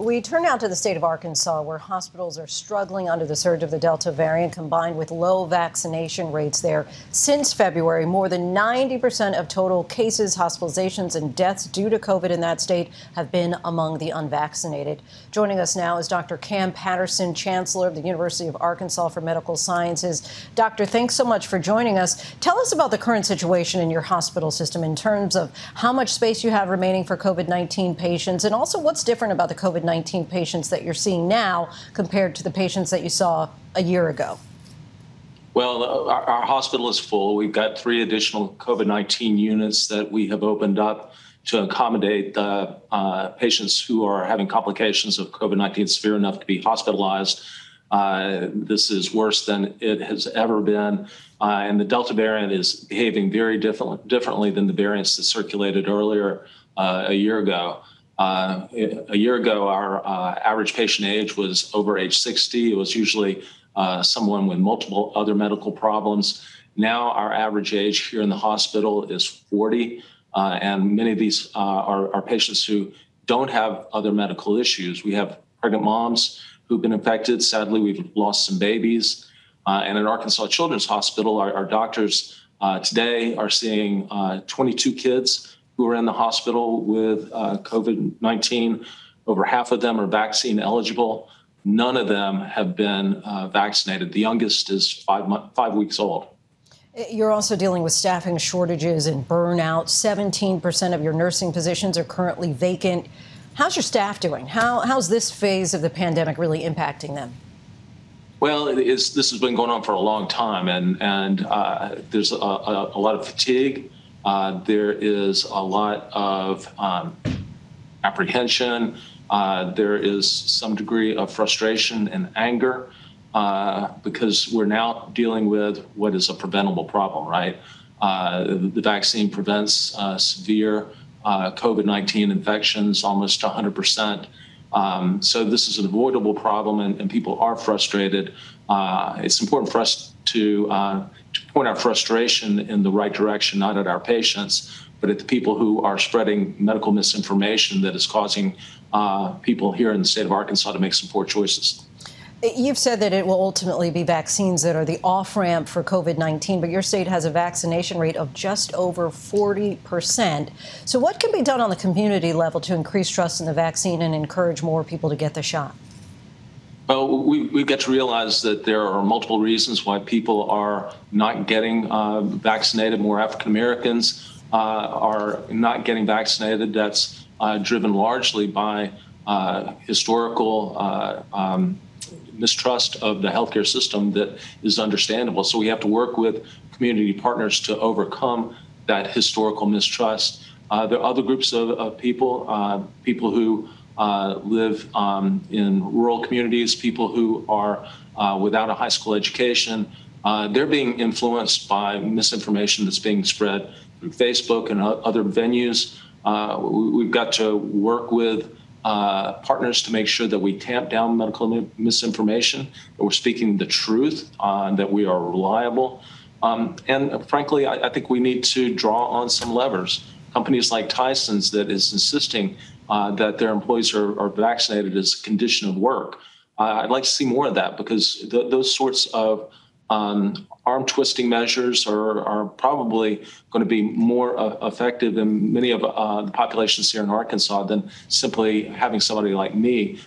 We turn now to the state of Arkansas, where hospitals are struggling under the surge of the Delta variant, combined with low vaccination rates there. Since February, more than 90% of total cases, hospitalizations, and deaths due to COVID in that state have been among the unvaccinated. Joining us now is Dr. Cam Patterson, chancellor of the University of Arkansas for Medical Sciences. Doctor, thanks so much for joining us. Tell us about the current situation in your hospital system in terms of how much space you have remaining for COVID-19 patients, and also what's different about the COVID-19 patients that you're seeing now compared to the patients that you saw a year ago. Well, our hospital is full. We've got 3 additional COVID-19 units that we have opened up to accommodate patients who are having complications of COVID-19 severe enough to be hospitalized. This is worse than it has ever been. And the Delta variant is behaving very differently than the variants that circulated earlier a year ago. A year ago, our average patient age was over age 60. It was usually someone with multiple other medical problems. Now our average age here in the hospital is 40. And many of these are patients who don't have other medical issues. We have pregnant moms who've been infected. Sadly, we've lost some babies. And at Arkansas Children's Hospital, our doctors today are seeing 22 kids who are in the hospital with COVID-19. Over half of them are vaccine eligible. None of them have been vaccinated. The youngest is 5 weeks old. You're also dealing with staffing shortages and burnout. 17% of your nursing positions are currently vacant. How's your staff doing? How's this phase of the pandemic really impacting them? Well, this has been going on for a long time, and there's a lot of fatigue. There is a lot of apprehension. There is some degree of frustration and anger because we're now dealing with what is a preventable problem, right? The vaccine prevents severe COVID-19 infections almost 100%. So this is an avoidable problem, and people are frustrated. It's important for us to point our frustration in the right direction, not at our patients, but at the people who are spreading medical misinformation that is causing people here in the state of Arkansas to make some poor choices. You've said that it will ultimately be vaccines that are the off-ramp for COVID-19, but your state has a vaccination rate of just over 40%. So what can be done on the community level to increase trust in the vaccine and encourage more people to get the shot? Well, we've got to realize that there are multiple reasons why people are not getting vaccinated. More African Americans are not getting vaccinated. That's driven largely by historical mistrust of the healthcare system that is understandable. So we have to work with community partners to overcome that historical mistrust. There are other groups of people, people who live in rural communities, people who are without a high school education. They're being influenced by misinformation that's being spread through Facebook and other venues. We've got to work with partners to make sure that we tamp down medical misinformation, that we're speaking the truth, that we are reliable. And frankly, I think we need to draw on some levers. Companies like Tyson's that is insisting that their employees are vaccinated as a condition of work. I'd like to see more of that because those sorts of arm-twisting measures are probably going to be more effective in many of the populations here in Arkansas than simply having somebody like me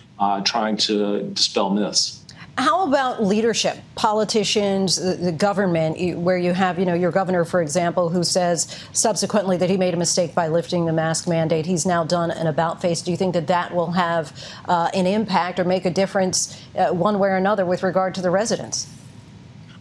trying to dispel myths. How about leadership, politicians, the government, where you have, your governor, for example, who says subsequently that he made a mistake by lifting the mask mandate. He's now done an about-face. Do you think that will have an impact or make a difference one way or another with regard to the residents?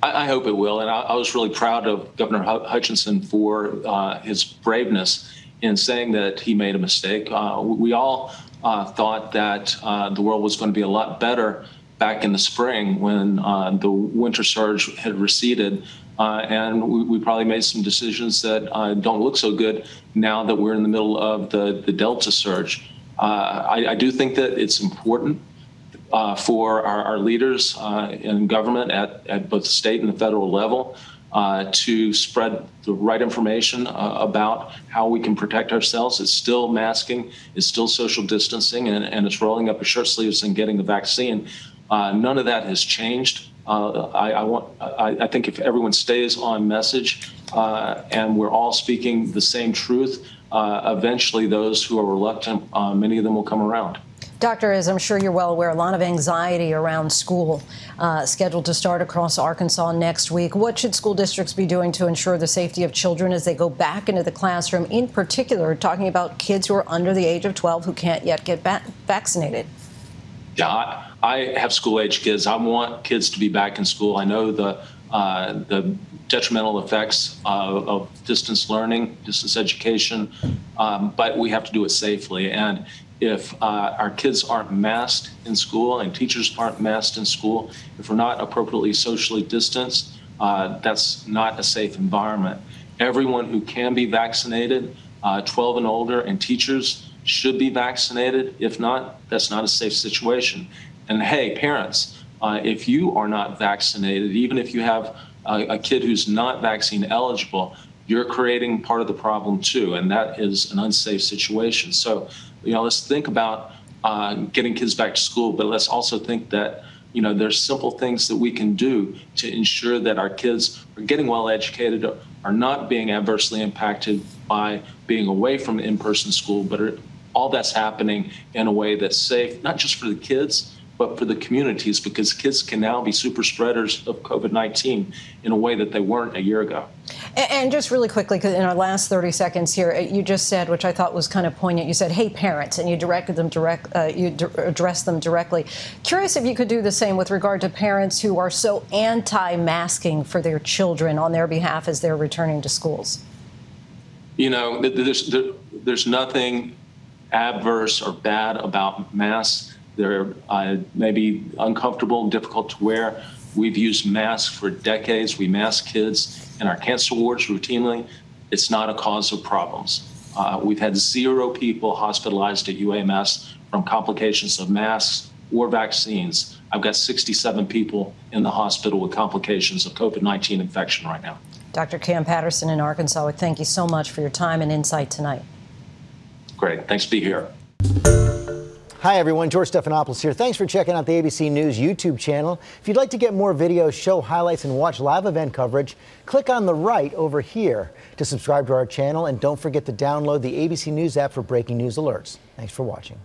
I hope it will. And I was really proud of Governor Hutchinson for his braveness in saying that he made a mistake. We all thought that the world was going to be a lot better back in the spring when the winter surge had receded. And we probably made some decisions that don't look so good now that we're in the middle of the Delta surge. I do think that it's important for our leaders in government at both the state and the federal level to spread the right information about how we can protect ourselves. It's still masking, it's still social distancing, and it's rolling up your shirt sleeves and getting the vaccine. None of that has changed. I think if everyone stays on message and we're all speaking the same truth, eventually those who are reluctant, many of them will come around. Doctor, as I'm sure you're well aware, a lot of anxiety around school scheduled to start across Arkansas next week. What should school districts be doing to ensure the safety of children as they go back into the classroom, in particular talking about kids who are under the age of 12 who can't yet get vaccinated? Yeah, I have school-age kids. I want kids to be back in school. I know the detrimental effects of distance learning, distance education, but we have to do it safely. And if our kids aren't masked in school and teachers aren't masked in school, if we're not appropriately socially distanced, that's not a safe environment. Everyone who can be vaccinated, 12 and older, and teachers should be vaccinated. If not, that's not a safe situation. And hey, parents, if you are not vaccinated, even if you have a kid who's not vaccine eligible, you're creating part of the problem too, and that is an unsafe situation. So, let's think about getting kids back to school, but let's also think that, there's simple things that we can do to ensure that our kids are getting well educated, are not being adversely impacted by being away from in-person school, but all that's happening in a way that's safe, not just for the kids, but for the communities, because kids can now be super spreaders of COVID-19 in a way that they weren't a year ago. And just really quickly, in our last 30 seconds here, you just said, which I thought was kind of poignant, you said, hey, parents, and you directed them addressed them directly. Curious if you could do the same with regard to parents who are so anti-masking for their children on their behalf as they're returning to schools. There's nothing adverse or bad about masks. They're maybe uncomfortable and difficult to wear. We've used masks for decades. We mask kids in our cancer wards routinely. It's not a cause of problems. We've had 0 people hospitalized at UAMS from complications of masks or vaccines. I've got 67 people in the hospital with complications of COVID-19 infection right now. Dr. Cam Patterson in Arkansas, thank you so much for your time and insight tonight. Great. Thanks to be here. Hi, everyone. George Stephanopoulos here. Thanks for checking out the ABC News YouTube channel. If you'd like to get more videos, show highlights, and watch live event coverage, click on the right over here to subscribe to our channel. And don't forget to download the ABC News app for breaking news alerts. Thanks for watching.